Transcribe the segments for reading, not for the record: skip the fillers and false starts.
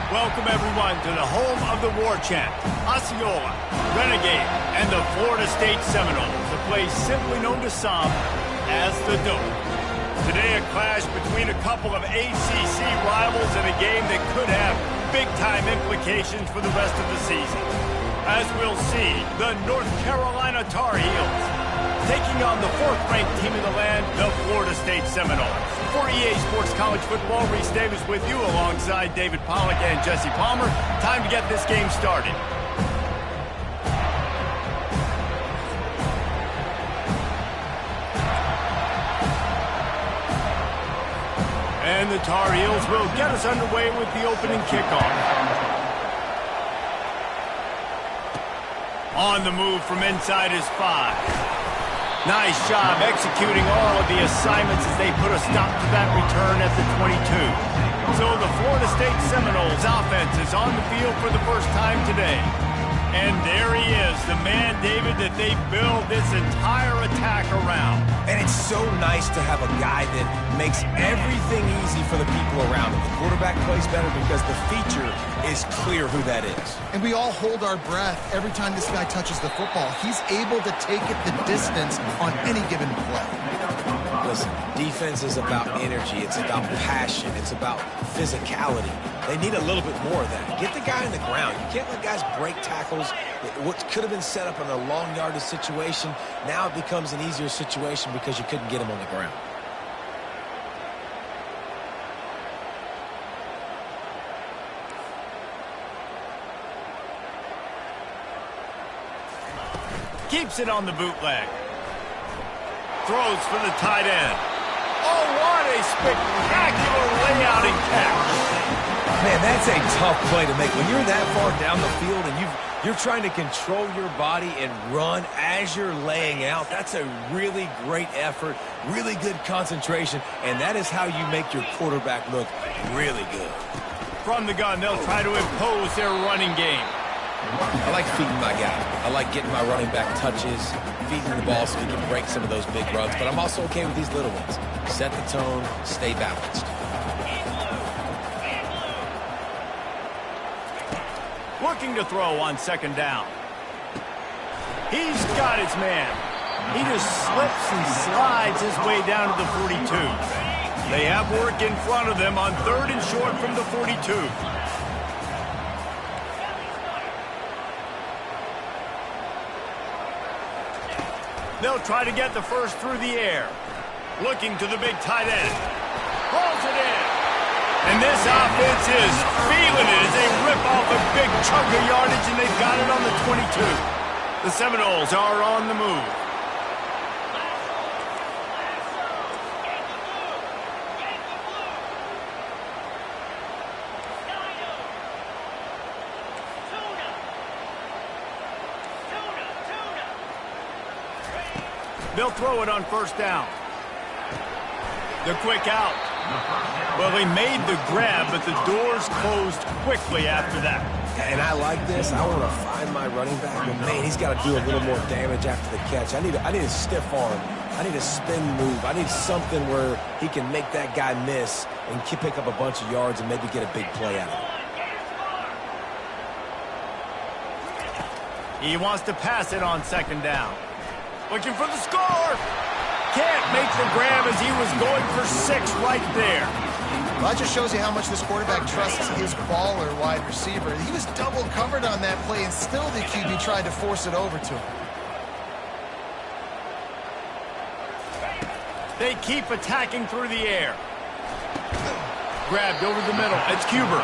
Welcome, everyone, to the home of the war chant, Osceola, Renegade, and the Florida State Seminoles, a place simply known to some as the Dome. Today, a clash between a couple of ACC rivals in a game that could have big-time implications for the rest of the season. As we'll see, the North Carolina Tar Heels taking on the fourth-ranked team in the land, the Florida State Seminoles. For EA Sports College Football, Reese Davis with you alongside David Pollack and Jesse Palmer. Time to get this game started. And the Tar Heels will get us underway with the opening kickoff. On the move from inside his 5. Nice job executing all of the assignments as they put a stop to that return at the 22. So the Florida State Seminoles offense is on the field for the first time today. And there he is, the man, David, that they build this entire attack around. And it's so nice to have a guy that makes everything easy for the people around him. The quarterback plays better because the feature is clear who that is. And we all hold our breath every time this guy touches the football. He's able to take it the distance on any given play. Listen, defense is about energy. It's about passion. It's about physicality. They need a little bit more of that. Get the guy on the ground. You can't let guys break tackles. What could have been set up in a long yardage situation, now it becomes an easier situation because you couldn't get him on the ground. Keeps it on the bootleg. Throws for the tight end. Oh, what a spectacular layout and catch. Man, that's a tough play to make. When you're that far down the field and you're trying to control your body and run as you're laying out, that's a really great effort, really good concentration, and that is how you make your quarterback look really good. From the gun, they'll try to impose their running game. I like feeding my guy. I like getting my running back touches, feeding the ball so he can break some of those big runs, but I'm also okay with these little ones. Set the tone, stay balanced. Looking to throw on second down. He's got his man. He just slips and slides his way down to the 42. They have work in front of them on third and short from the 42. They'll try to get the first through the air. Looking to the big tight end. Rolls it in. And this offense is feeling it as they rip off a big chunk of yardage, and they've got it on the 22. The Seminoles are on the move. They'll throw it on first down. The quick out. Well, he made the grab, but the doors closed quickly after that. And I like this. I want to find my running back, but man, he's got to do a little more damage after the catch. I need a stiff arm. I need a spin move. I need something where he can make that guy miss and pick up a bunch of yards and maybe get a big play out of it. He wants to pass it on second down. Looking for the score. Can't make the grab as he was going for 6 right there. Well, that just shows you how much this quarterback trusts his baller wide receiver. He was double covered on that play, and still the QB tried to force it over to him. They keep attacking through the air. Grabbed over the middle. It's Cuber.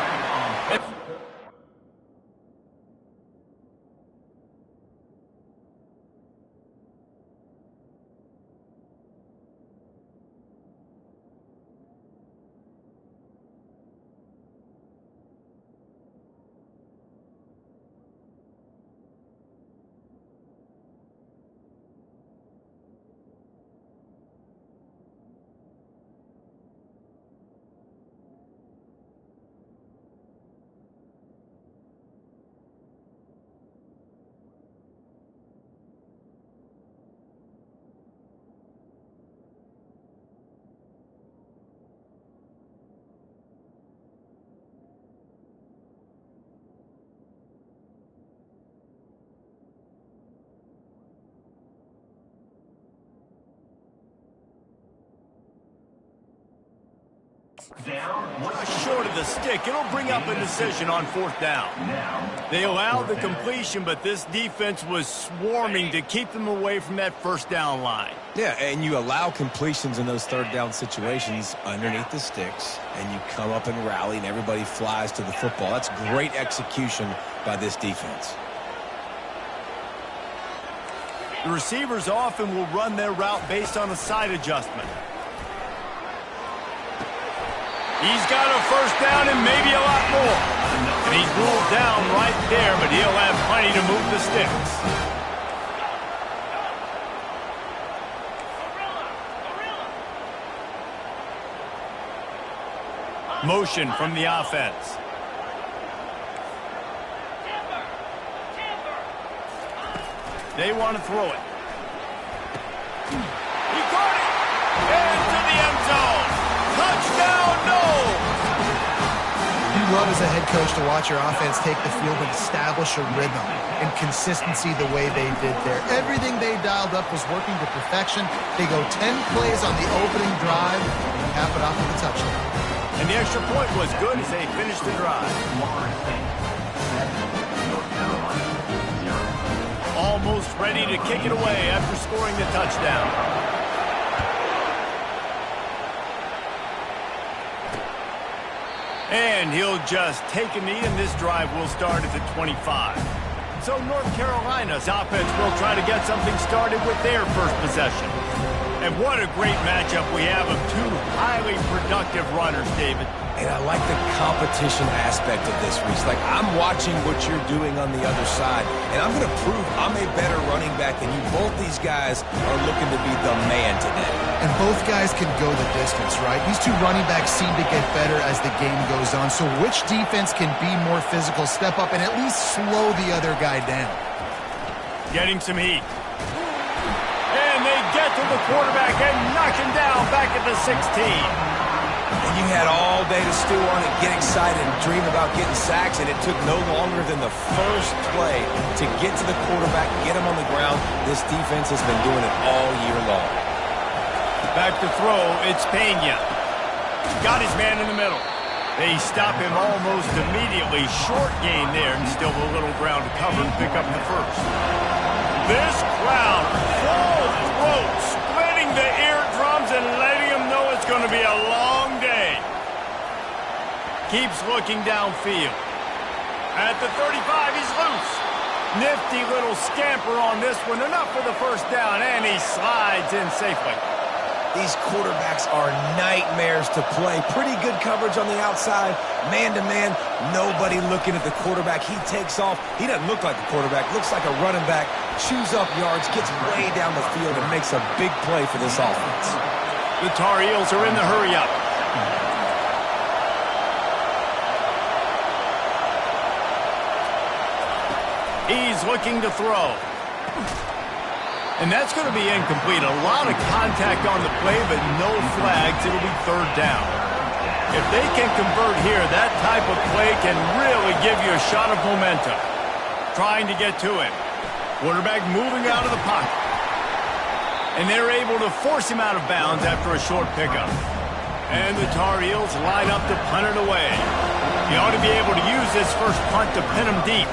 Short of the stick, it'll bring up a decision on 4th down. They allowed the completion, but this defense was swarming to keep them away from that 1st down line. Yeah, and you allow completions in those 3rd down situations underneath the sticks, and you come up and rally, and everybody flies to the football. That's great execution by this defense. The receivers often will run their route based on a side adjustment. He's got a 1st down and maybe a lot more. And he's ruled down right there, but he'll have plenty to move the sticks. Motion from the offense. They want to throw it. He caught it! Into the end zone! Touchdown, no! You love as a head coach to watch your offense take the field and establish a rhythm and consistency the way they did there. Everything they dialed up was working to perfection. They go 10 plays on the opening drive and cap it off with a touchdown. And the extra point was good as they finished the drive. Almost ready to kick it away after scoring the touchdown. And he'll just take a knee, and this drive will start at the 25. So North Carolina's offense will try to get something started with their first possession. And what a great matchup we have of two highly productive runners, David. And I like the competition aspect of this, Reese. Like, I'm watching what you're doing on the other side, and I'm going to prove I'm a better running back than you. Both these guys are looking to be the man today. And both guys can go the distance, right? These two running backs seem to get better as the game goes on. So which defense can be more physical, step up, and at least slow the other guy down? Getting some heat. And they get to the quarterback and knock him down back at the 16. And you had all day to stew on it, get excited, and dream about getting sacks, and it took no longer than the first play to get to the quarterback, get him on the ground. This defense has been doing it all year long. Back to throw, it's Pena. Got his man in the middle. They stop him almost immediately. Short gain there, and still a little ground to cover and pick up the first. This crowd, full throat, splitting the eardrums and letting them know it's going to be a long day. Keeps looking downfield. At the 35, he's loose. Nifty little scamper on this one. Enough for the first down, and he slides in safely. These quarterbacks are nightmares to play. Pretty good coverage on the outside. Man-to-man, nobody looking at the quarterback. He takes off. He doesn't look like a quarterback. Looks like a running back. Chews up yards, gets way down the field, and makes a big play for this offense. The Tar Heels are in the hurry-up. He's looking to throw. And that's going to be incomplete. A lot of contact on the play, but no flags. It'll be third down. If they can convert here, that type of play can really give you a shot of momentum. Trying to get to him. Quarterback moving out of the pocket. And they're able to force him out of bounds after a short pickup. And the Tar Heels line up to punt it away. You ought to be able to use this first punt to pin him deep.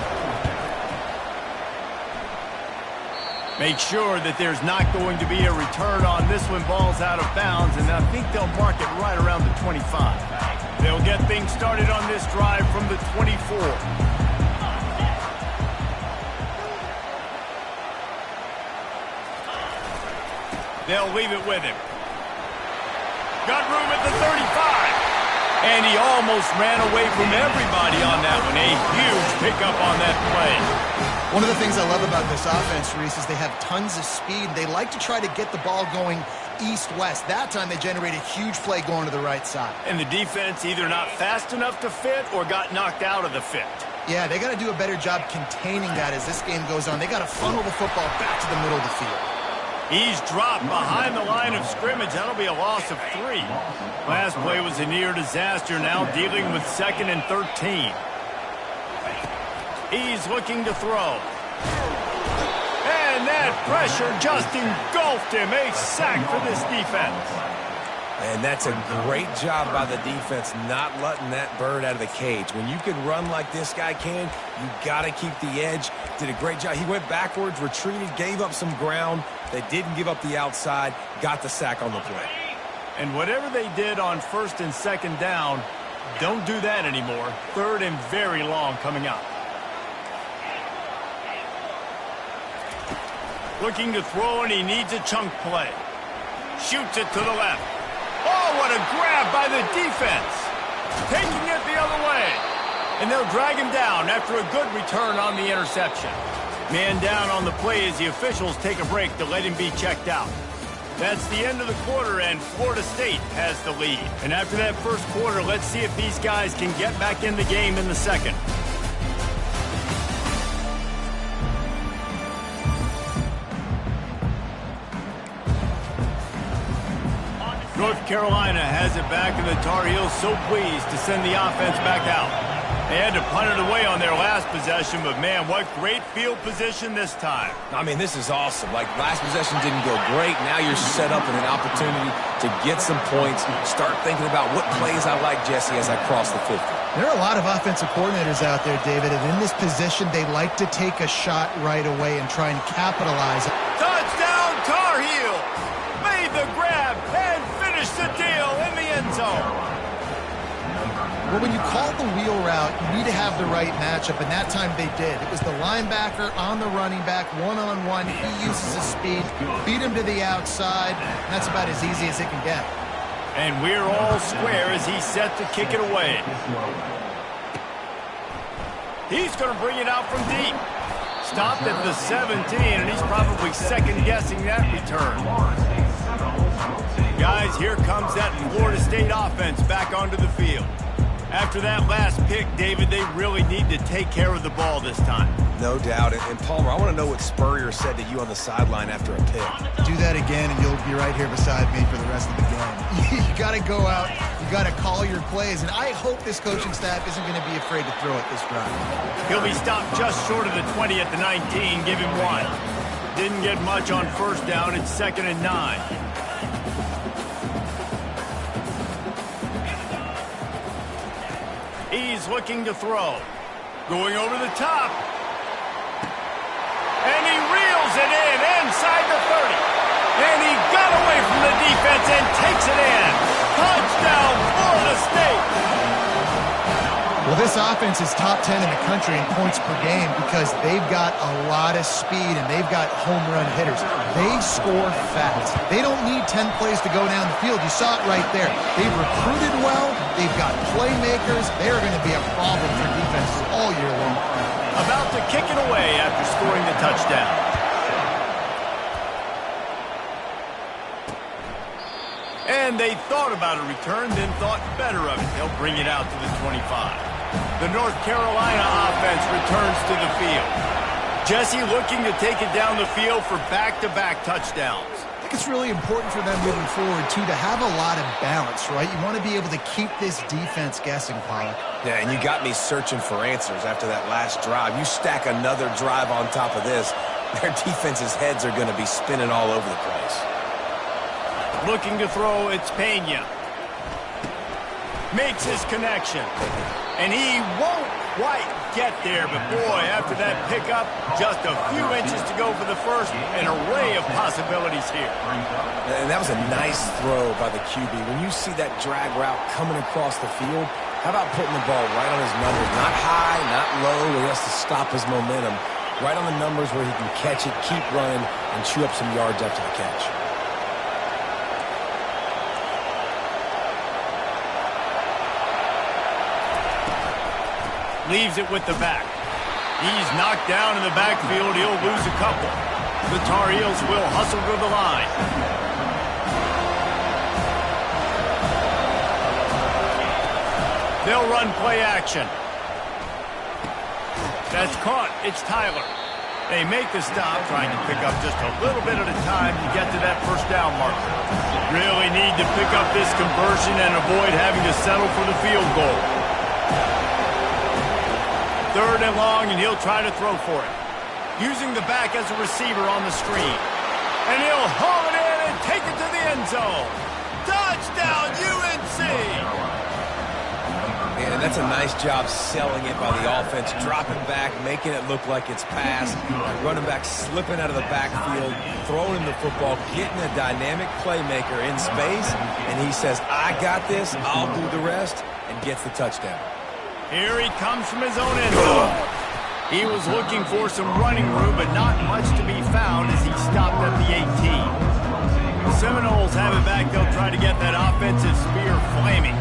Make sure that there's not going to be a return on this one. Ball's out of bounds, and I think they'll mark it right around the 25. They'll get things started on this drive from the 24. They'll leave it with him. Got room at the 35. And he almost ran away from everybody on that one. A huge pickup on that play. One of the things I love about this offense, Reese, is they have tons of speed. They like to try to get the ball going east-west. That time they generated a huge play going to the right side. And the defense either not fast enough to fit or got knocked out of the fit. Yeah, they got to do a better job containing that as this game goes on. They got to funnel the football back to the middle of the field. He's dropped behind the line of scrimmage. That'll be a loss of 3. Last play was a near disaster. Now dealing with 2nd and 13. He's looking to throw. And that pressure just engulfed him. A sack for this defense. And that's a great job by the defense not letting that bird out of the cage. When you can run like this guy can, you got to keep the edge. Did a great job. He went backwards, retreated, gave up some ground. They didn't give up the outside, got the sack on the play. And whatever they did on 1st and 2nd down, don't do that anymore. 3rd and very long coming up. Looking to throw, and he needs a chunk play. Shoots it to the left. Oh, what a grab by the defense. Taking it the other way. And they'll drag him down after a good return on the interception. Man down on the play as the officials take a break to let him be checked out. That's the end of the quarter, and Florida State has the lead. And after that first quarter, let's see if these guys can get back in the game in the second. North Carolina has it back, and the Tar Heels so pleased to send the offense back out. They had to punt it away on their last possession, but man, what great field position this time. I mean, this is awesome. Like, last possession didn't go great. Now you're set up in an opportunity to get some points. Start thinking about what plays I like, Jesse, as I cross the 50. There are a lot of offensive coordinators out there, David, and in this position, they like to take a shot right away and try and capitalize. Touchdown, Tar Heels! Made the grab and finished the deal in the end zone. Well, when you call the wheel route, you need to have the right matchup, and that time they did. It was the linebacker on the running back, one-on-one. He uses his speed, beat him to the outside, and that's about as easy as it can get. And we're all square as he's set to kick it away. He's going to bring it out from deep. Stopped at the 17, and he's probably second-guessing that return. Guys, here comes that Florida State offense back onto the field. After that last pick, David, they really need to take care of the ball this time. No doubt. And Palmer, I want to know what Spurrier said to you on the sideline after a pick. Do that again, and you'll be right here beside me for the rest of the game. You got to go out. You got to call your plays, and I hope this coaching staff isn't going to be afraid to throw it this drive. He'll be stopped just short of the 20 at the 19. Give him one. Didn't get much on 1st down. It's 2nd and 9. He's looking to throw. Going over the top. And he reels it in inside the 30. And he got away from the defense and takes it in. Touchdown, Florida State. Well, this offense is top 10 in the country in points per game because they've got a lot of speed and they've got home run hitters. They score fast. They don't need 10 plays to go down the field. You saw it right there. They've recruited well. They've got playmakers. They're going to be a problem for defenses all year long. About to kick it away after scoring the touchdown. And they thought about a return, then thought better of it. They'll bring it out to the 25. The North Carolina offense returns to the field. Jesse looking to take it down the field for back-to-back touchdowns. I think it's really important for them moving forward, too, to have a lot of balance, right? You want to be able to keep this defense guessing, Pollock. Yeah, and you got me searching for answers after that last drive. You stack another drive on top of this, their defense's heads are going to be spinning all over the place. Looking to throw, it's Pena. Makes his connection. And he won't quite get there, but boy, after that pickup, just a few inches to go for the first. An array of possibilities here. And that was a nice throw by the QB. When you see that drag route coming across the field, how about putting the ball right on his numbers? Not high, not low, where he has to stop his momentum. Right on the numbers where he can catch it, keep running, and chew up some yards after the catch. Leaves it with the back. He's knocked down in the backfield. He'll lose a couple. The Tar Heels will hustle to the line. They'll run play action. That's caught. It's Tyler. They make the stop, trying to pick up just a little bit at a time to get to that first down marker. Really need to pick up this conversion and avoid having to settle for the field goal. 3rd and long, and he'll try to throw for it. Using the back as a receiver on the screen. And he'll haul it in and take it to the end zone. Touchdown, And that's a nice job selling it by the offense, dropping back, making it look like it's pass, running back slipping out of the backfield, throwing the football, getting a dynamic playmaker in space, and he says, I got this, I'll do the rest, and gets the touchdown. Here he comes from his own end zone. He was looking for some running room, but not much to be found as he stopped at the 18. The Seminoles have it back. They'll try to get that offensive spear flaming.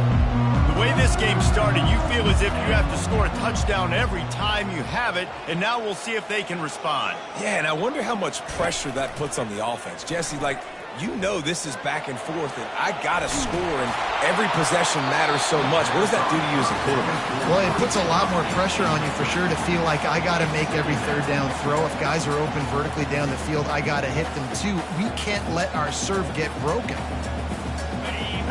The way this game started, you feel as if you have to score a touchdown every time you have it, and now we'll see if they can respond. Yeah, and I wonder how much pressure that puts on the offense. Jesse, like, you know this is back and forth, and I got to score, and every possession matters so much. What does that do to you as a quarterback? Well, it puts a lot more pressure on you for sure to feel like I got to make every third down throw. If guys are open vertically down the field, I got to hit them too. We can't let our serve get broken.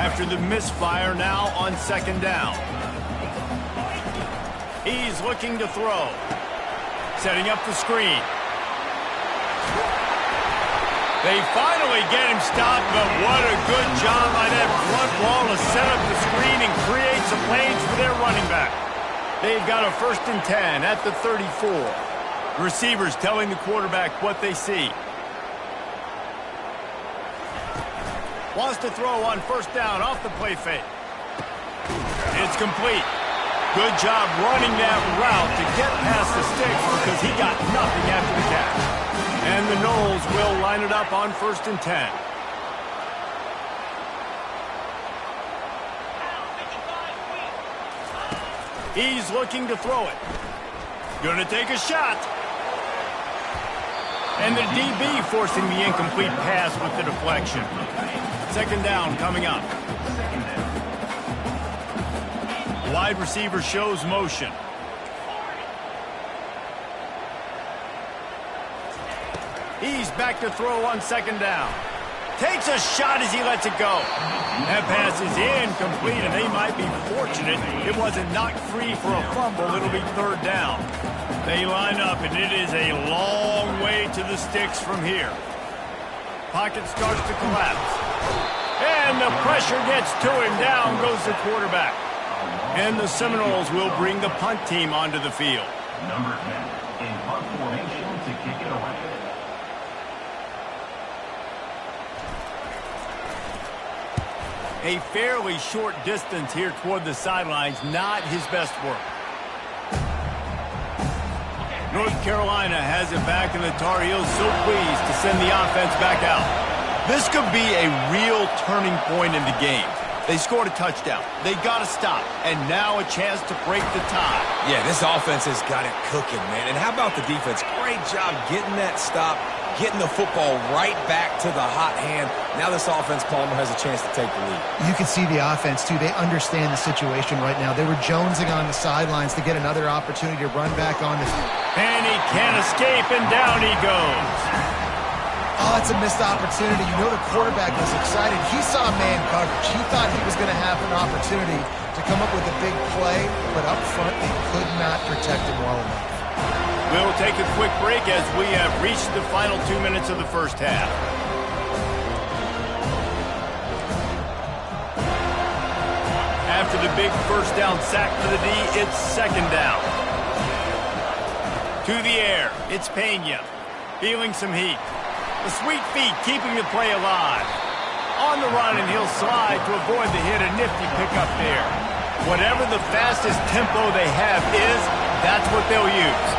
After the misfire, now on second down. He's looking to throw. Setting up the screen. They finally get him stopped, but what a good job by that front wall to set up the screen and create some lanes for their running back. They've got a 1st and 10 at the 34. The receivers telling the quarterback what they see. Wants to throw on 1st down off the play fake. It's complete. Good job running that route to get past the sticks because he got nothing after the catch. And the Noles will line it up on 1st and 10. He's looking to throw it. Gonna take a shot. And the DB forcing the incomplete pass with the deflection. 2nd down coming up. Wide receiver shows motion. He's back to throw on 2nd down. Takes a shot as he lets it go. That pass is incomplete, and they might be fortunate it wasn't knocked free for a fumble. It'll be 3rd down. They line up, and it is a long way to the sticks from here. Pocket starts to collapse. And the pressure gets to him. Down goes the quarterback. And the Seminoles will bring the punt team onto the field. Number 10 in punt formation to kick it away. A fairly short distance here toward the sidelines, not his best work. North Carolina has it back, and the Tar Heels so pleased to send the offense back out. This could be a real turning point in the game. They scored a touchdown. They got to stop, and now a chance to break the tie. Yeah, this offense has got it cooking, man. And how about the defense? Great job getting that stop, getting the football right back to the hot hand. Now this offense, Palmer, has a chance to take the lead. You can see the offense, too. They understand the situation right now. They were jonesing on the sidelines to get another opportunity to run back on the field. And he can't escape, and down he goes. Oh, it's a missed opportunity. You know the quarterback was excited. He saw man coverage. He thought he was going to have an opportunity to come up with a big play, but up front they could not protect him well enough. We'll take a quick break as we have reached the final 2 minutes of the first half. After the big 1st down sack for the D, it's 2nd down. To the air, it's Pena, feeling some heat. The sweet feet keeping the play alive. On the run, and he'll slide to avoid the hit. A nifty pickup there. Whatever the fastest tempo they have is, that's what they'll use.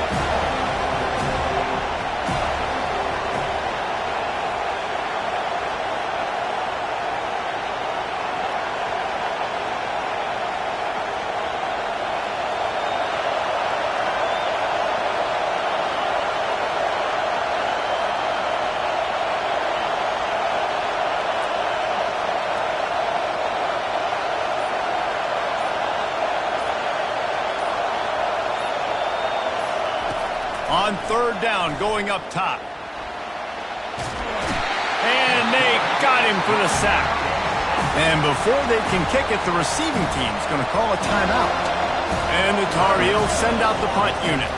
On 3rd down, going up top. And they got him for the sack. And before they can kick it, the receiving team's going to call a timeout. And the Tar Heels send out the punt unit.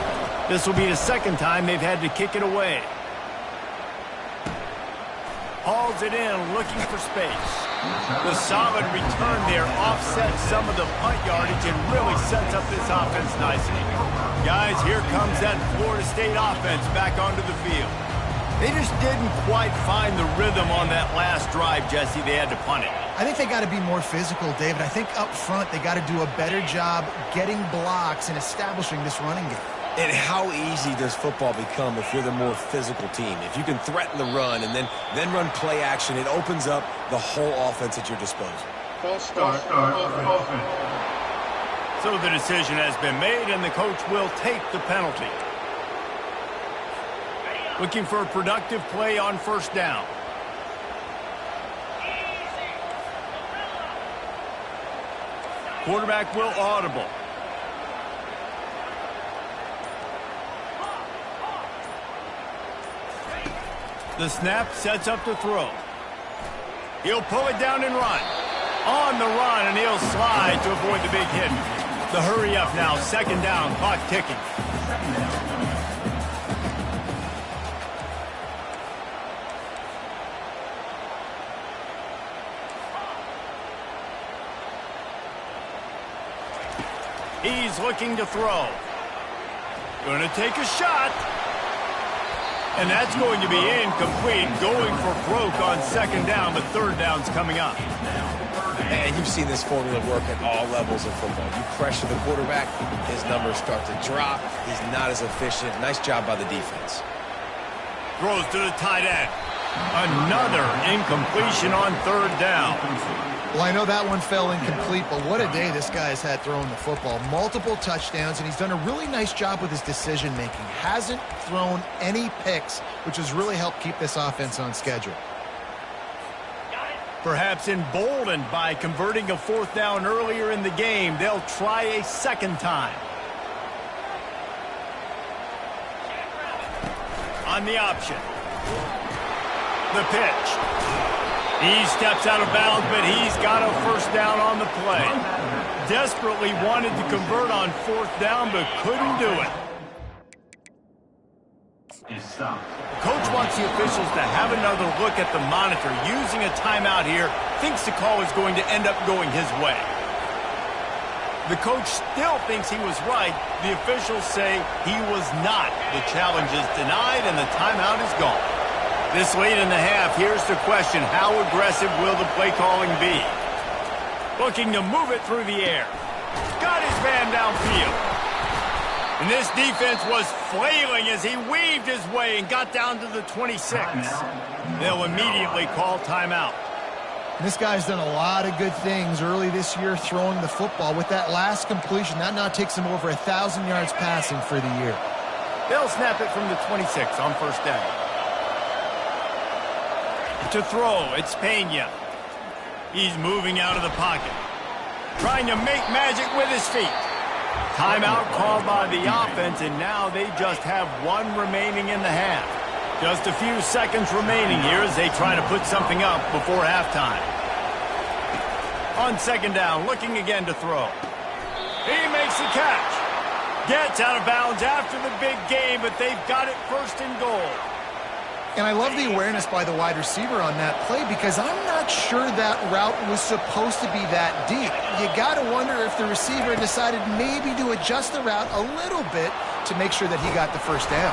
This will be the 2nd time they've had to kick it away. Hauls it in, looking for space. The solid return there offsets some of the punt yardage and really sets up this offense nicely. Guys, here comes that Florida State offense back onto the field. They just didn't quite find the rhythm on that last drive, Jesse. They had to punt it. I think they got to be more physical, David. I think up front they got to do a better job getting blocks and establishing this running game. And how easy does football become if you're the more physical team? If you can threaten the run and then run play action, it opens up the whole offense at your disposal. False start. Offense. So the decision has been made, and the coach will take the penalty. Looking for a productive play on first down. Quarterback will audible. The snap sets up the throw. He'll pull it down and run. On the run, and he'll slide to avoid the big hit. The hurry up now, second down, clock ticking. He's looking to throw. Going to take a shot. And that's going to be incomplete. Going for broke on second down, but third down's coming up. And you've seen this formula work at all levels of football. You pressure the quarterback, his numbers start to drop. He's not as efficient. Nice job by the defense. Throws to the tight end. Another incompletion on third down. Well, I know that one fell incomplete, but what a day this guy has had throwing the football. Multiple touchdowns, and he's done a really nice job with his decision-making. Hasn't thrown any picks, which has really helped keep this offense on schedule. Perhaps emboldened by converting a fourth down earlier in the game, they'll try a second time. On the option. The pitch. He steps out of bounds, but he's got a first down on the play. Desperately wanted to convert on fourth down, but couldn't do it. The coach wants the officials to have another look at the monitor. Using a timeout here, thinks the call is going to end up going his way. The coach still thinks he was right. The officials say he was not. The challenge is denied, and the timeout is gone. This late in the half, here's the question. How aggressive will the play calling be? Looking to move it through the air. Got his man downfield. And this defense was flailing as he weaved his way and got down to the 26. They'll immediately call timeout. This guy's done a lot of good things early this year throwing the football. With that last completion, that now takes him over 1,000 yards passing for the year. They'll snap it from the 26 on first down. To throw, it's Pena. He's moving out of the pocket. Trying to make magic with his feet. Timeout called by the offense, and now they just have one remaining in the half. Just a few seconds remaining here as they try to put something up before halftime. On second down, looking again to throw. He makes the catch. Gets out of bounds after the big game, but they've got it first and goal. And I love the awareness by the wide receiver on that play because I'm not sure that route was supposed to be that deep. You got to wonder if the receiver decided maybe to adjust the route a little bit to make sure that he got the first down.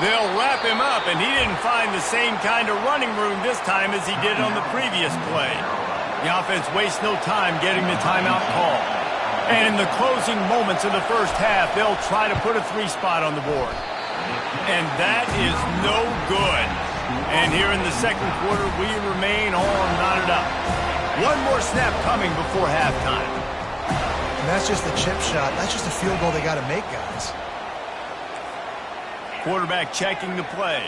They'll wrap him up, and he didn't find the same kind of running room this time as he did on the previous play. The offense wastes no time getting the timeout call. And in the closing moments of the first half, they'll try to put a 3 spot on the board. And that is no good. And here in the second quarter, we remain all knotted up. One more snap coming before halftime. And that's just a chip shot. That's just a field goal they got to make, guys. Quarterback checking the play.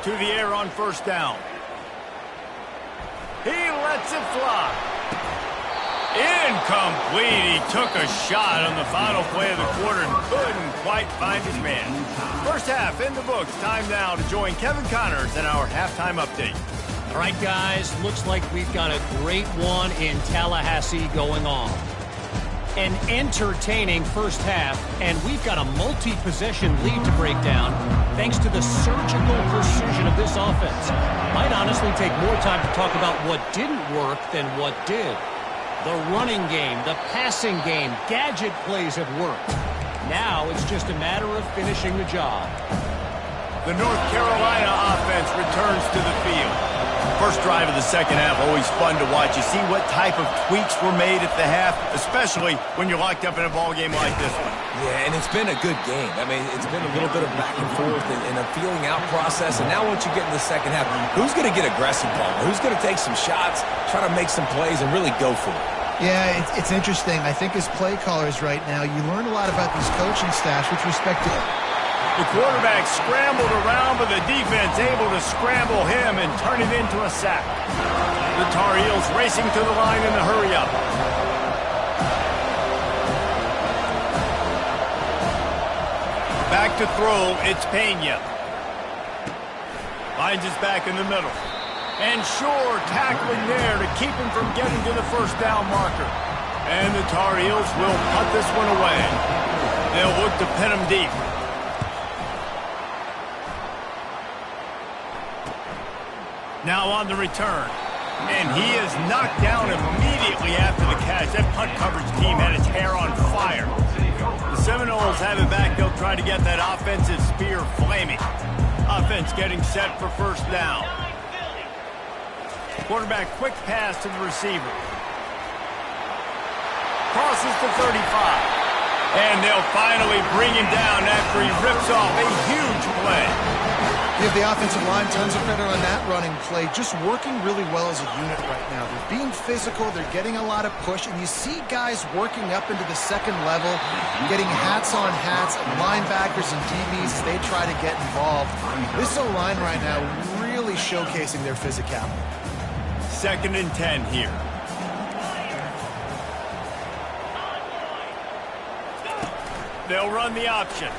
To the air on first down. He lets it fly. Incomplete. He took a shot on the final play of the quarter and couldn't quite find his man. First half in the books. Time now to join Kevin Connors in our halftime update. All right, guys, looks like we've got a great one in Tallahassee going on. An entertaining first half, and we've got a multi-possession lead to break down thanks to the surgical precision of this offense. Might honestly take more time to talk about what didn't work than what did. The running game, the passing game, gadget plays have worked. Now it's just a matter of finishing the job. The North Carolina offense returns to the field. First drive of the second half, always fun to watch. You see what type of tweaks were made at the half, especially when you're locked up in a ball game like this one. Yeah, and it's been a good game. I mean, it's been a little bit of back and forth and a feeling out process. And now once you get in the second half, who's going to get aggressive, Paul? Who's going to take some shots, try to make some plays, and really go for it? Yeah, it's interesting. I think as play callers right now, you learn a lot about these coaching staffs with respect to... The quarterback scrambled around, but the defense able to scramble him and turn it into a sack. The Tar Heels racing to the line in the hurry-up. Back to throw, it's Pena. Finds his back in the middle. And Shore tackling there to keep him from getting to the first down marker. And the Tar Heels will punt this one away. They'll look to pin him deep. Now on the return. And he is knocked down immediately after the catch. That punt coverage team had its hair on fire. The Seminoles have it back. They'll try to get that offensive spear flaming. Offense getting set for first down. Quarterback quick pass to the receiver. Crosses to 35. And they'll finally bring him down after he rips off a huge play. Give the offensive line tons of credit on that running play. Just working really well as a unit right now. They're being physical. They're getting a lot of push. And you see guys working up into the second level, getting hats on hats, linebackers and DBs as they try to get involved. This O-line right now really showcasing their physicality. 2nd and 10 here. They'll run the option.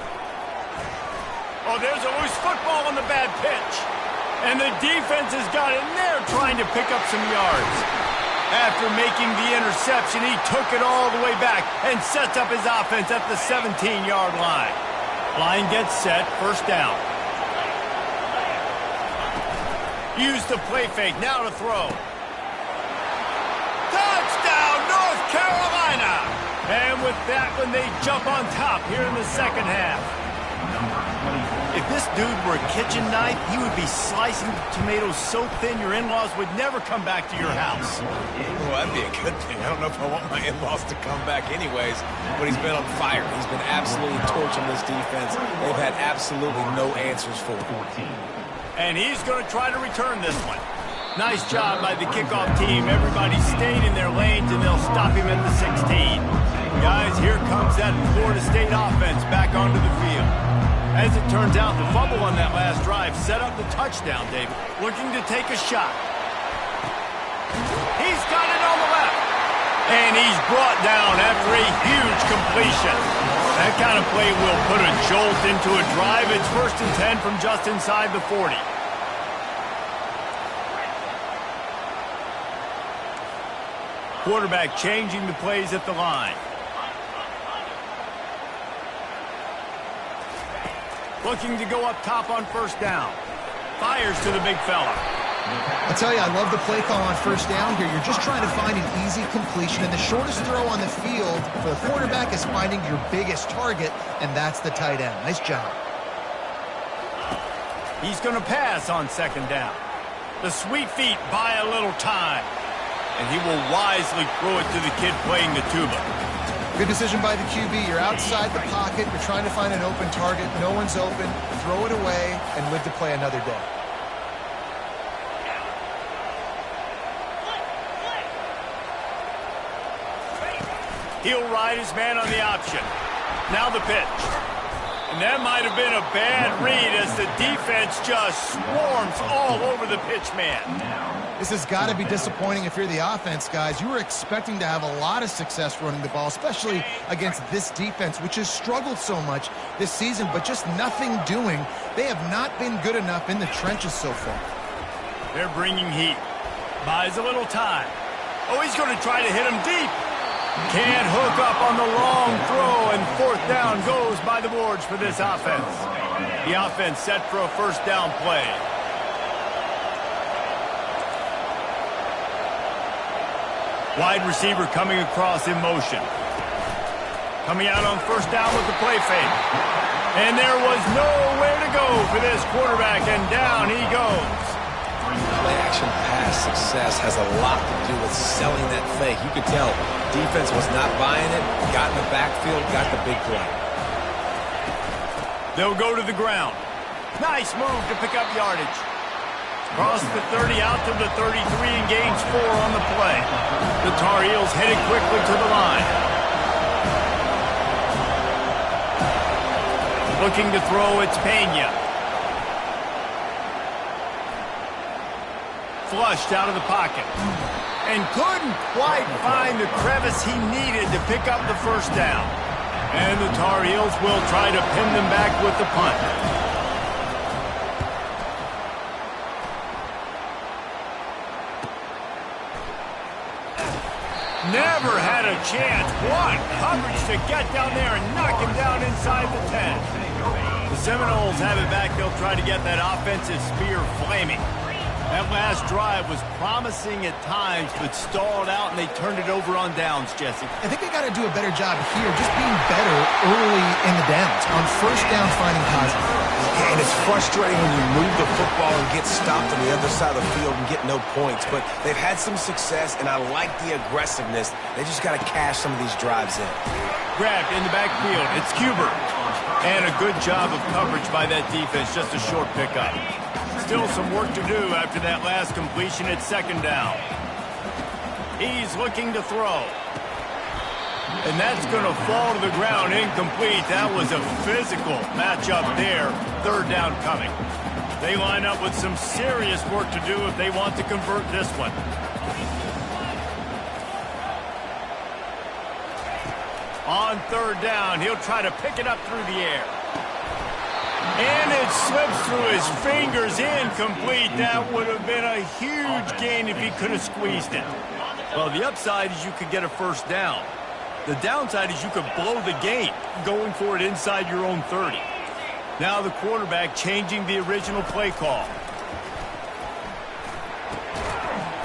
Oh, there's a loose football on the bad pitch. And the defense has got in there trying to pick up some yards. After making the interception, he took it all the way back and sets up his offense at the 17-yard line. Line gets set, first down. Use the play fake, now to throw. Touchdown, North Carolina! And with that one, they jump on top here in the second half. If this dude were a kitchen knife, he would be slicing tomatoes so thin your in-laws would never come back to your house. Well, that'd be a good thing. I don't know if I want my in-laws to come back anyways, but he's been on fire. He's been absolutely torching this defense. They've had absolutely no answers for him. And he's going to try to return this one. Nice job by the kickoff team. Everybody stayed in their lanes, and they'll stop him at the 16. Guys, here comes that Florida State offense back onto the field. As it turns out, the fumble on that last drive set up the touchdown, David. Looking to take a shot. He's got it on the left. And he's brought down after a huge completion. That kind of play will put a jolt into a drive. It's 1st and 10 from just inside the 40. Quarterback changing the plays at the line. Looking to go up top on first down. Fires to the big fella. I'll tell you, I love the play call on first down here. You're just trying to find an easy completion, and the shortest throw on the field for the quarterback is finding your biggest target, and that's the tight end. Nice job. He's going to pass on second down. The sweet feet buy a little time, and he will wisely throw it to the kid playing the tuba. Good decision by the QB. You're outside the pocket. You're trying to find an open target. No one's open. Throw it away and live to play another day. He'll ride his man on the option. Now the pitch. And that might have been a bad read as the defense just swarms all over the pitch man. This has got to be disappointing if you're the offense, guys. You were expecting to have a lot of success running the ball, especially against this defense, which has struggled so much this season, but just nothing doing. They have not been good enough in the trenches so far. They're bringing heat. Buys a little time. Oh, he's going to try to hit him deep. Can't hook up on the long throw, and fourth down goes by the boards for this offense. The offense set for a first down play. Wide receiver coming across in motion. Coming out on first down with the play fake. And there was nowhere to go for this quarterback, and down he goes. Play-action pass success has a lot to do with selling that fake. You could tell defense was not buying it, got in the backfield, got the big play. They'll go to the ground. Nice move to pick up yardage. Cross the 30 out to the 33 and gains 4 on the play. The Tar Heels headed quickly to the line. Looking to throw, it's Pena. Flushed out of the pocket. And couldn't quite find the crevice he needed to pick up the first down. And the Tar Heels will try to pin them back with the punt. Never had a chance. What coverage to get down there and knock him down inside the 10. The Seminoles have it back. They'll try to get that offensive spear flaming. That last drive was promising at times, but stalled out, and they turned it over on downs, Jesse. I think they got to do a better job here, just being better early in the downs. On first down, finding positive. And it's frustrating when you move the football and get stopped on the other side of the field and get no points. But they've had some success, and I like the aggressiveness. They just got to cash some of these drives in. Grabbed in the backfield. It's Cuber. And a good job of coverage by that defense. Just a short pickup. Still some work to do after that last completion at second down. He's looking to throw. And that's going to fall to the ground incomplete. That was a physical matchup there. Third down coming. They line up with some serious work to do if they want to convert this one. On third down, he'll try to pick it up through the air. And it slips through his fingers, incomplete. That would have been a huge gain if he could have squeezed it. Well, the upside is you could get a first down. The downside is you could blow the game going for it inside your own 30. Now the quarterback changing the original play call.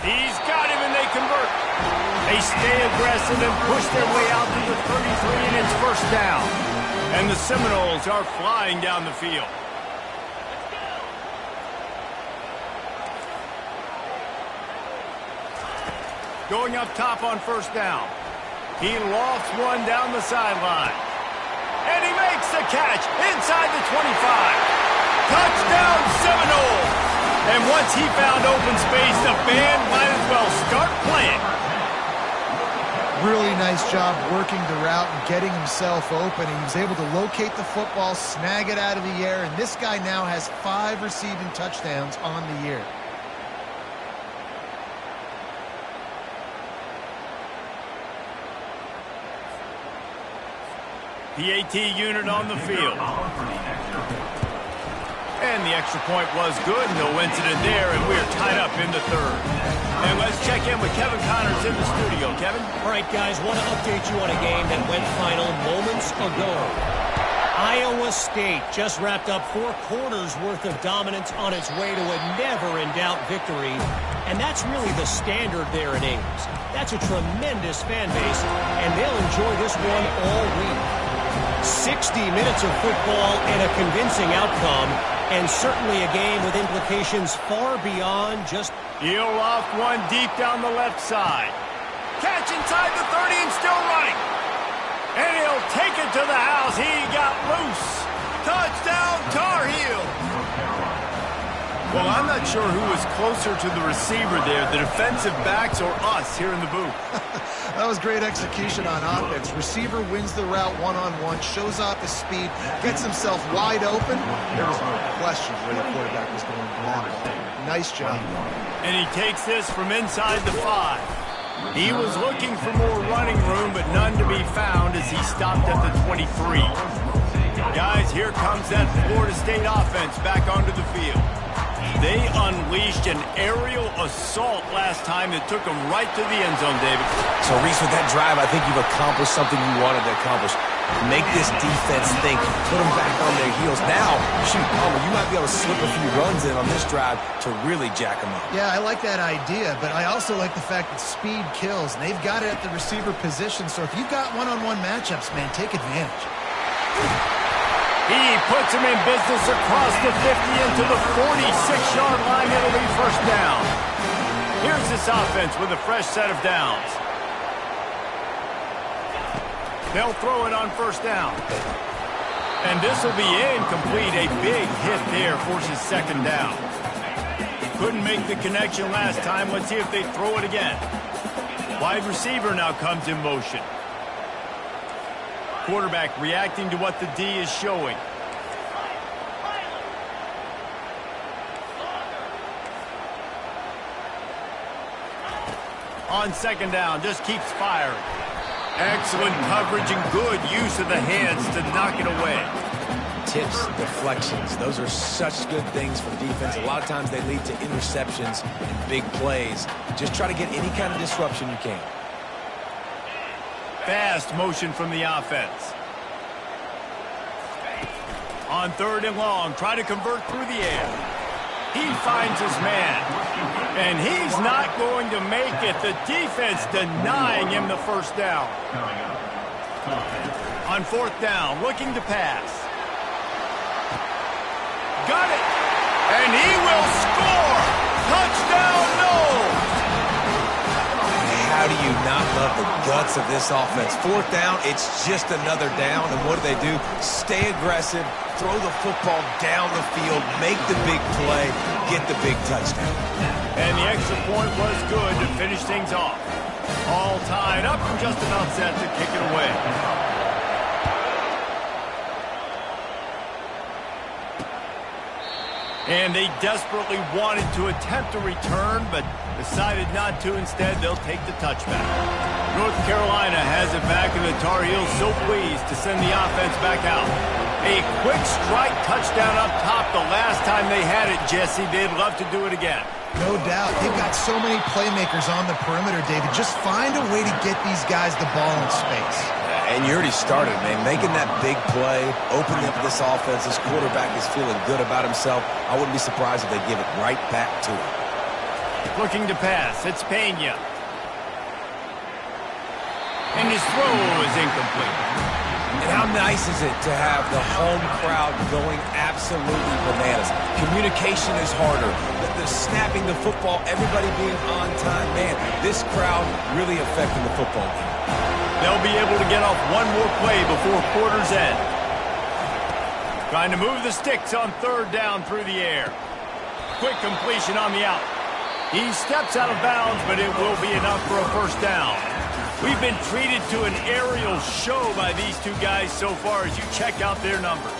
He's got him, and they convert. They stay aggressive and push their way out to the 33, and it's first down. And the Seminoles are flying down the field. Going up top on first down. He lofts one down the sideline. And he makes the catch inside the 25. Touchdown Seminoles! And once he found open space, the band might as well start playing. Really nice job working the route and getting himself open. He was able to locate the football, snag it out of the air, and this guy now has 5 receiving touchdowns on the year. The AT unit on the field. And the extra point was good. No incident there, and we're tied up in the third. And let's check in with Kevin Connors in the studio. Kevin? All right, guys, want to update you on a game that went final moments ago. Iowa State just wrapped up 4 quarters worth of dominance on its way to a never-in-doubt victory. And that's really the standard there in Ames. That's a tremendous fan base, and they'll enjoy this one all week. 60 minutes of football and a convincing outcome, and certainly a game with implications far beyond just... He'll loft one deep down the left side. Catch inside the 30 and still running. And he'll take it to the house. He got loose. Touchdown, Tar Heels. Well, I'm not sure who was closer to the receiver there, the defensive backs or us here in the booth. That was great execution on offense. Receiver wins the route one-on-one, shows off his speed, gets himself wide open. There was no question where the quarterback was going to block it. Nice job. And he takes this from inside the 5. He was looking for more running room, but none to be found as he stopped at the 23. Guys, here comes that Florida State offense back onto the field. They unleashed an aerial assault last time that took them right to the end zone, David. So, Reese, with that drive, I think you've accomplished something you wanted to accomplish. Make this defense think, put them back on their heels. Now, shoot, you might be able to slip a few runs in on this drive to really jack them up. Yeah, I like that idea, but I also like the fact that speed kills, and they've got it at the receiver position. So if you've got one-on-one matchups, man, take advantage. He puts him in business across the 50 into the 46-yard line. It'll be first down. Here's this offense with a fresh set of downs. They'll throw it on first down. And this will be incomplete. A big hit there forces second down. Couldn't make the connection last time. Let's see if they throw it again. Wide receiver now comes in motion. Quarterback reacting to what the D is showing. On second down, just keeps firing. Excellent coverage and good use of the hands to knock it away. Tips, deflections, those are such good things for defense. A lot of times they lead to interceptions and big plays. Just try to get any kind of disruption you can. Fast motion from the offense. On third and long, try to convert through the air. He finds his man, and he's not going to make it. The defense denying him the first down. On fourth down, looking to pass. Got it, and he will score. Touchdown, no. How do you not love the guts of this offense? Fourth down, it's just another down, and what do? Stay aggressive, throw the football down the field, make the big play, get the big touchdown. And the extra point was good to finish things off. All tied up and just enough set to kick it away. And they desperately wanted to attempt a return, but decided not to. Instead, they'll take the touchback. North Carolina has it back, and the Tar Heels so pleased to send the offense back out. A quick strike touchdown up top the last time they had it, Jesse. They'd love to do it again. No doubt. They've got so many playmakers on the perimeter, David. Just find a way to get these guys the ball in space. And you already started, man. Making that big play, opening up this offense. This quarterback is feeling good about himself. I wouldn't be surprised if they give it right back to him. Looking to pass. It's Pena. And his throw is incomplete. And how nice is it to have the home crowd going absolutely bananas? Communication is harder. The snapping the football, everybody being on time. Man, this crowd really affecting the football game. They'll be able to get off one more play before quarter's end. Trying to move the sticks on third down through the air. Quick completion on the out. He steps out of bounds, but it will be enough for a first down. We've been treated to an aerial show by these two guys so far as you check out their numbers.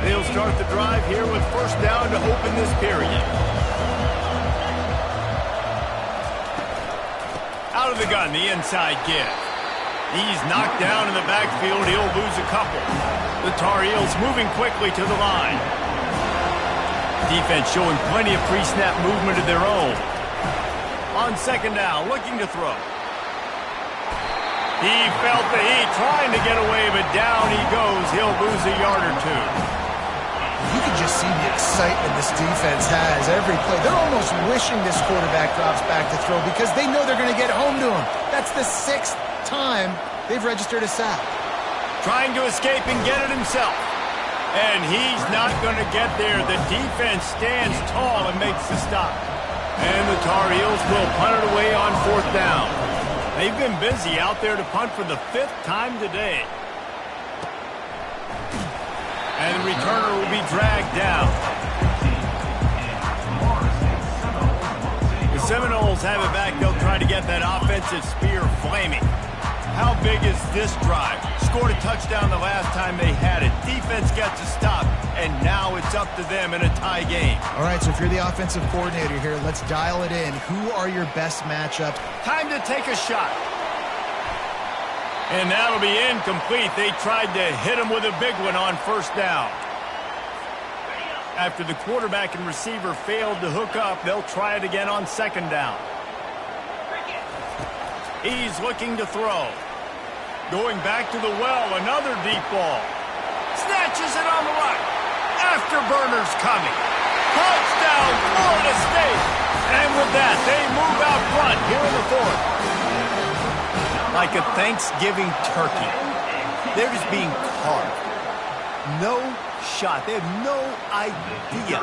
They'll start the drive here with first down to open this period. Out of the gun, the inside give. He's knocked down in the backfield. He'll lose a couple. The Tar Heels moving quickly to the line. Defense showing plenty of pre-snap movement of their own. On second down, looking to throw. He felt the heat, trying to get away, but down he goes. He'll lose a yard or two. You can just see the excitement this defense has every play. They're almost wishing this quarterback drops back to throw because they know they're going to get home to him. That's the 6th time they've registered a sack. Trying to escape and get it himself. And he's not going to get there. The defense stands tall and makes the stop. And the Tar Heels will punt it away on fourth down. They've been busy out there to punt for the 5th time today. And the returner will be dragged down. The Seminoles have it back. They'll try to get that offensive spear flaming. How big is this drive? Scored a touchdown the last time they had it. Defense gets a stop, and now it's up to them in a tie game. All right, so if you're the offensive coordinator here, let's dial it in. Who are your best matchups? Time to take a shot. And that'll be incomplete. They tried to hit him with a big one on first down. After the quarterback and receiver failed to hook up, they'll try it again on second down. He's looking to throw. Going back to the well, another deep ball. Snatches it on the right. Afterburner's coming. Touchdown, Florida State. And with that, they move out front here in the fourth. Like a Thanksgiving turkey. They're just being carved. No shot. They have no idea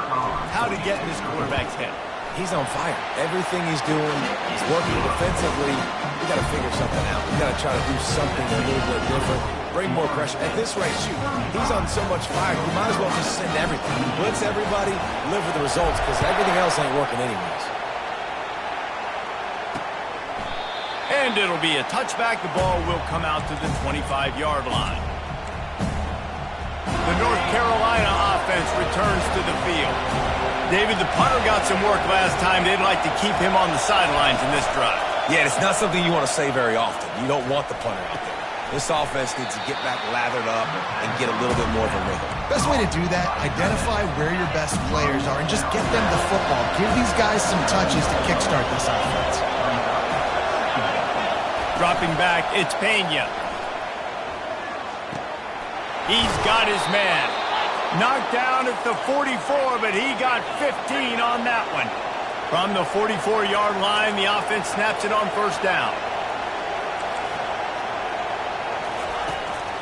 how to get in this quarterback's head. He's on fire. Everything he's doing is working defensively. We got to figure something out. We got to try to do something a little bit different. Bring more pressure. At this rate, shoot, he's on so much fire, you might as well just send everything. Blitz everybody, live with the results, because everything else ain't working anyways. And it'll be a touchback. The ball will come out to the 25-yard line. The North Carolina offense returns to the field. David, the punter got some work last time. They'd like to keep him on the sidelines in this drive. Yeah, it's not something you want to say very often. You don't want the punter out there. This offense needs to get back lathered up and get a little bit more of a rhythm. Best way to do that, identify where your best players are and just get them the football. Give these guys some touches to kickstart this offense. Dropping back, it's Pena. He's got his man. Knocked down at the 44, but he got 15 on that one. From the 44-yard line, the offense snaps it on first down.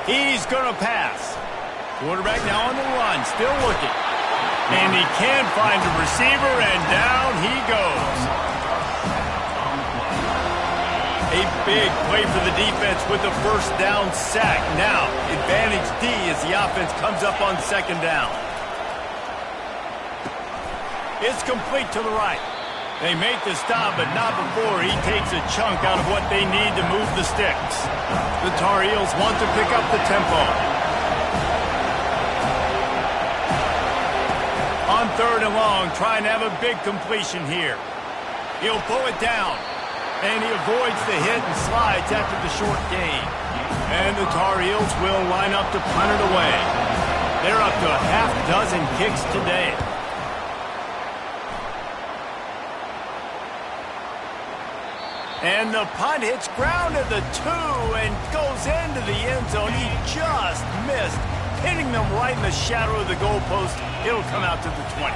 He's going to pass. Quarterback now on the run, still looking. And he can find a receiver, and down he goes. A big play for the defense with the first down sack. Now, advantage D as the offense comes up on second down. It's complete to the right. They make the stop, but not before he takes a chunk out of what they need to move the sticks. The Tar Heels want to pick up the tempo. On third and long, trying to have a big completion here. He'll pull it down. And he avoids the hit and slides after the short gain. And the Tar Heels will line up to punt it away. They're up to a half dozen kicks today. And the punt hits ground at the 2 and goes into the end zone. He just missed, hitting them right in the shadow of the goalpost. It'll come out to the 20.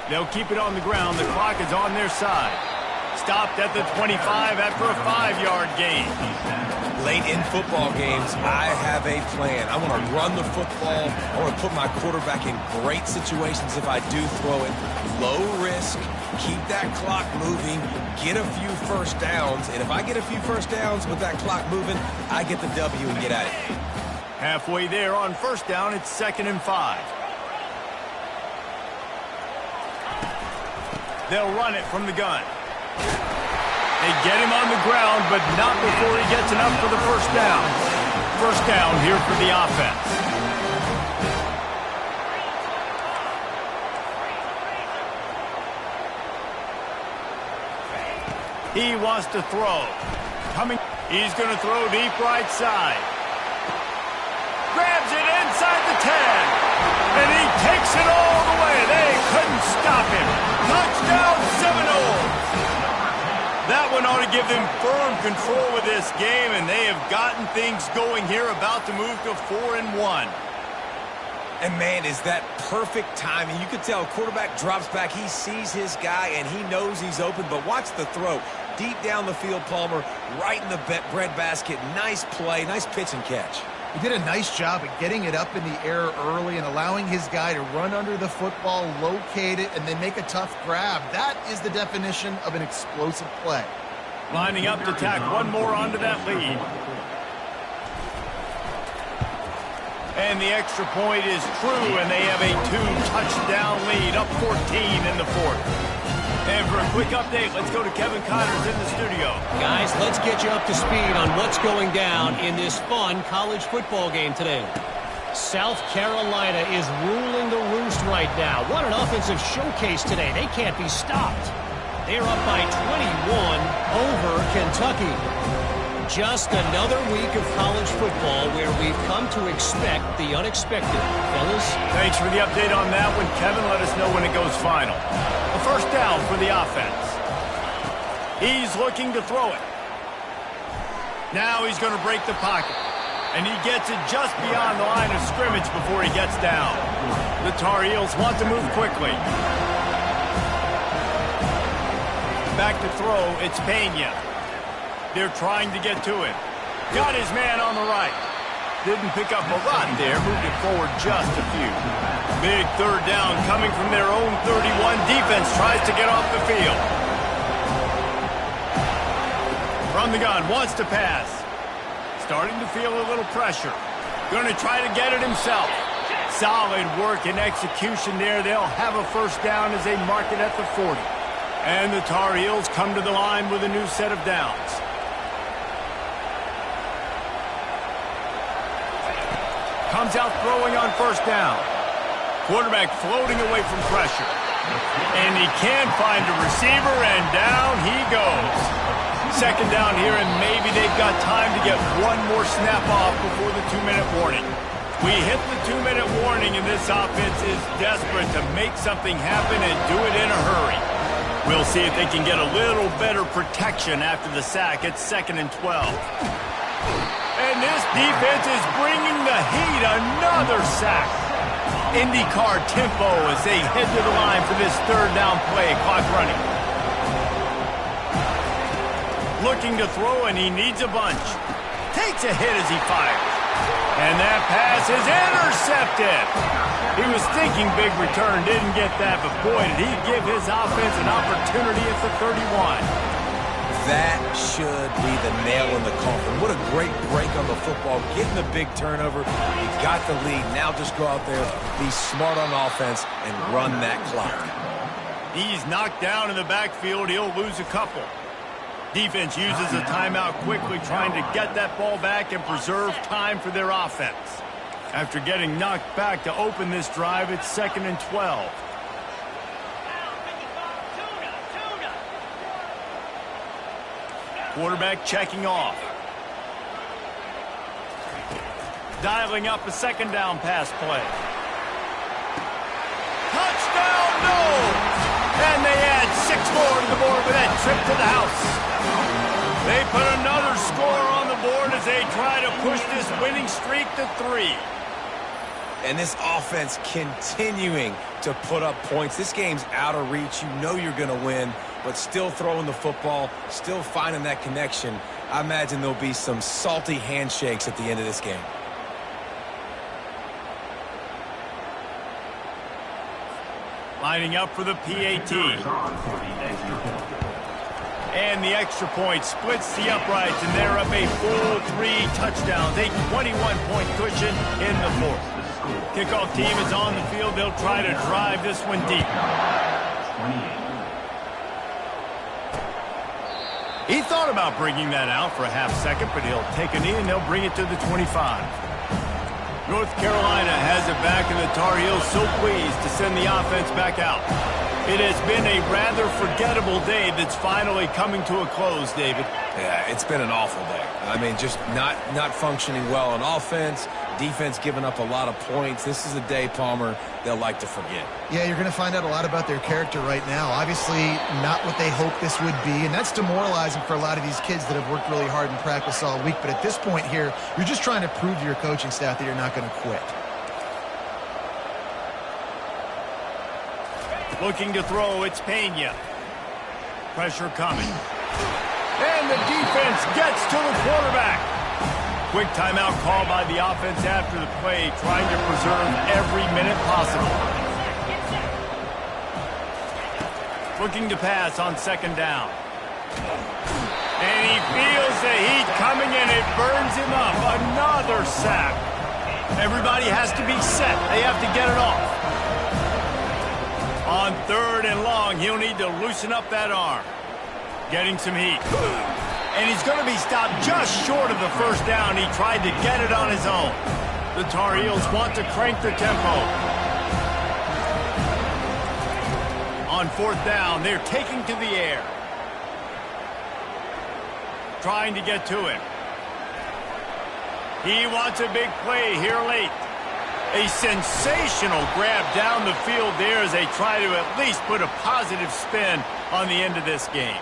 They'll keep it on the ground. The clock is on their side. Stopped at the 25 after a 5-yard gain. Late in football games, I have a plan. I want to run the football. I want to put my quarterback in great situations if I do throw it. Low risk, keep that clock moving, get a few first downs. And if I get a few first downs with that clock moving, I get the W and get at it. Halfway there on first down, it's 2nd and 5. They'll run it from the gun. They get him on the ground, but not before he gets enough for the first down. First down here for the offense. He wants to throw. He's going to throw deep right side. Grabs it inside the 10. And he takes it all the way. They couldn't stop him. Touchdown Seminoles. That one ought to give them firm control of this game, and they have gotten things going here, about to move to 4-1. And, man, is that perfect timing. You could tell quarterback drops back. He sees his guy, and he knows he's open. But watch the throw. Deep down the field, Palmer, right in the bread basket. Nice play, nice pitch and catch. He did a nice job at getting it up in the air early and allowing his guy to run under the football, locate it, and then make a tough grab. That is the definition of an explosive play. Lining up to tack one more onto that lead. And the extra point is true, and they have a 2-touchdown lead, up 14 in the fourth. And for a quick update, let's go to Kevin Connors in the studio. Guys, let's get you up to speed on what's going down in this fun college football game today. South Carolina is ruling the roost right now. What an offensive showcase today. They can't be stopped. They're up by 21 over Kentucky. Just another week of college football where we've come to expect the unexpected. Fellas? Thanks for the update on that one, Kevin. Let us know when it goes final. A first down for the offense. He's looking to throw it. Now he's going to break the pocket. And he gets it just beyond the line of scrimmage before he gets down. The Tar Heels want to move quickly. Back to throw, it's Pena. They're trying to get to him. Got his man on the right. Didn't pick up a lot there, moved it forward just a few. Big third down coming from their own 31. Defense tries to get off the field. From the gun, wants to pass. Starting to feel a little pressure. Going to try to get it himself. Solid work and execution there. They'll have a first down as they mark it at the 40. And the Tar Heels come to the line with a new set of downs. Comes out throwing on first down. Quarterback floating away from pressure. And he can't find a receiver, and down he goes. Second down here, and maybe they've got time to get one more snap off before the 2-minute warning. We hit the 2-minute warning, and this offense is desperate to make something happen and do it in a hurry. We'll see if they can get a little better protection after the sack. It's 2nd and 12. And this defense is bringing the heat. Another sack. IndyCar tempo as they head to the line for this third down play. Clock running. Looking to throw, and he needs a bunch. Takes a hit as he fires. And that pass is intercepted. He was thinking big return, didn't get that, but boy, did he give his offense an opportunity at the 31. That should be the nail in the coffin. What a great break on the football. Getting the big turnover. You got the lead. Now just go out there, be smart on offense, and run that clock. He's knocked down in the backfield. He'll lose a couple. Defense uses a timeout quickly, trying to get that ball back and preserve time for their offense. After getting knocked back to open this drive, it's 2nd and 12. Quarterback checking off. Dialing up a second down pass play. Touchdown, no! And they add 6 more to the board with that trip to the house. They put another score on the board as they try to push this winning streak to 3. And this offense continuing to put up points. This game's out of reach. You know you're going to win, but still throwing the football, still finding that connection. I imagine there'll be some salty handshakes at the end of this game. Lining up for the PAT. And the extra point splits the uprights, and they're up a full 3 touchdowns, a 21-point cushion in the 4th. Kickoff team is on the field. They'll try to drive this one deep. He thought about bringing that out for a half second, but he'll take a knee and they'll bring it to the 25. North Carolina has it back, and the Tar Heels so pleased to send the offense back out. It has been a rather forgettable day that's finally coming to a close, David. Yeah, it's been an awful day. I mean, just not functioning well on offense, defense giving up a lot of points. This is a day, Palmer, they'll like to forget. Yeah, you're going to find out a lot about their character right now. Obviously, not what they hoped this would be, and that's demoralizing for a lot of these kids that have worked really hard in practice all week. But at this point here, you're just trying to prove to your coaching staff that you're not going to quit. Looking to throw, it's Pena. Pressure coming. And the defense gets to the quarterback. Quick timeout call by the offense after the play, trying to preserve every minute possible. Looking to pass on second down. And he feels the heat coming, and it burns him up. Another sack. Everybody has to be set. They have to get it off. On third and long, he'll need to loosen up that arm. Getting some heat. And he's going to be stopped just short of the first down. He tried to get it on his own. The Tar Heels want to crank the tempo. On fourth down, they're taking to the air. Trying to get to it. He wants a big play here late. A sensational grab down the field there as they try to at least put a positive spin on the end of this game.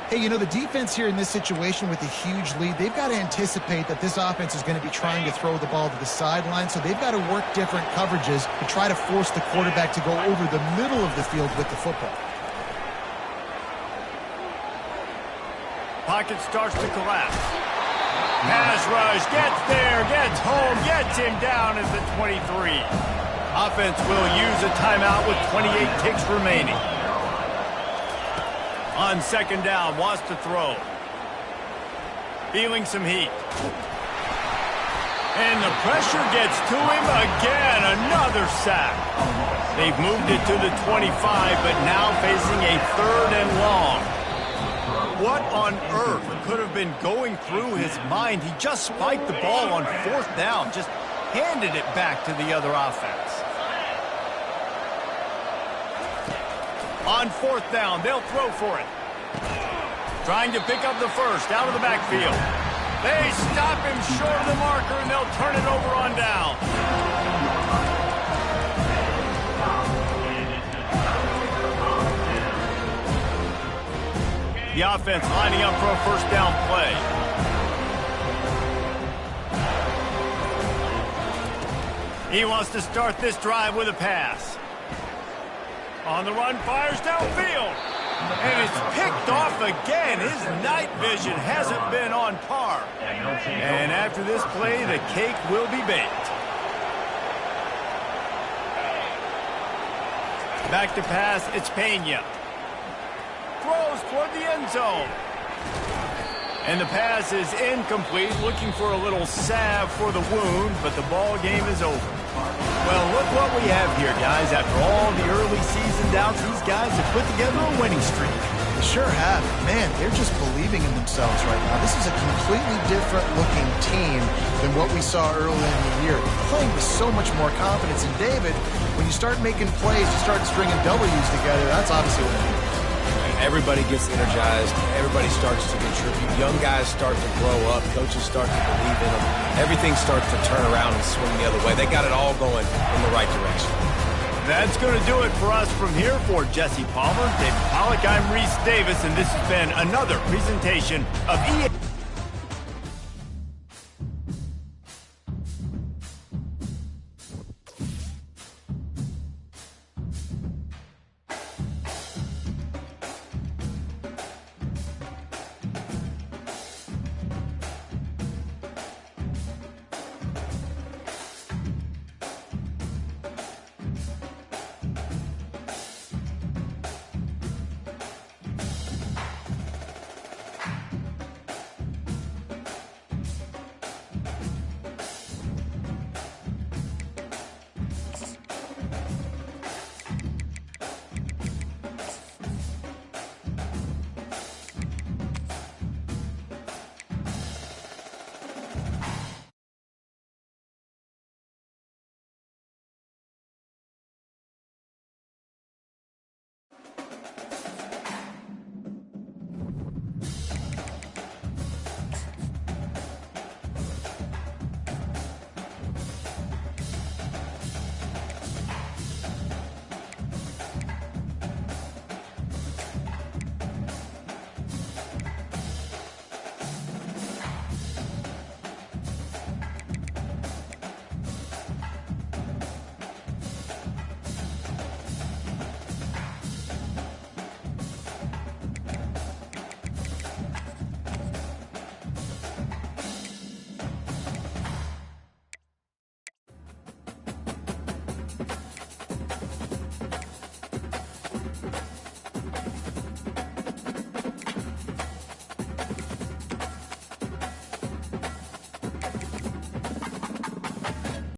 Hey, you know, the defense here in this situation with a huge lead, they've got to anticipate that this offense is going to be trying to throw the ball to the sideline, so they've got to work different coverages to try to force the quarterback to go over the middle of the field with the football. Pocket starts to collapse. Pass rush, gets there, gets home, gets him down at the 23. Offense will use a timeout with 28 ticks remaining. On second down, wants to throw. Feeling some heat. And the pressure gets to him again. Another sack. They've moved it to the 25, but now facing a 3rd and long. What on earth could have been going through his mind? He just spiked the ball on 4th down, just handed it back to the other offense. On 4th down, they'll throw for it. Trying to pick up the first out of the backfield. They stop him short of the marker, and they'll turn it over on down. The offense lining up for a 1st down play. He wants to start this drive with a pass. On the run, fires downfield. And it's picked off again. His night vision hasn't been on par. And after this play, the cake will be baked. Back to pass, it's Pena. Throws toward the end zone. And the pass is incomplete, looking for a little salve for the wound, but the ball game is over. Well, look what we have here, guys. After all the early season doubts, these guys have put together a winning streak. They sure have. Man, they're just believing in themselves right now. This is a completely different looking team than what we saw early in the year. Playing with so much more confidence. And David, when you start making plays, you start stringing W's together, that's obviously what it is. Everybody gets energized. Everybody starts to contribute. Young guys start to grow up. Coaches start to believe in them. Everything starts to turn around and swing the other way. They got it all going in the right direction. That's going to do it for us from here. For Jesse Palmer, David Pollack, I'm Reese Davis, and this has been another presentation of EA.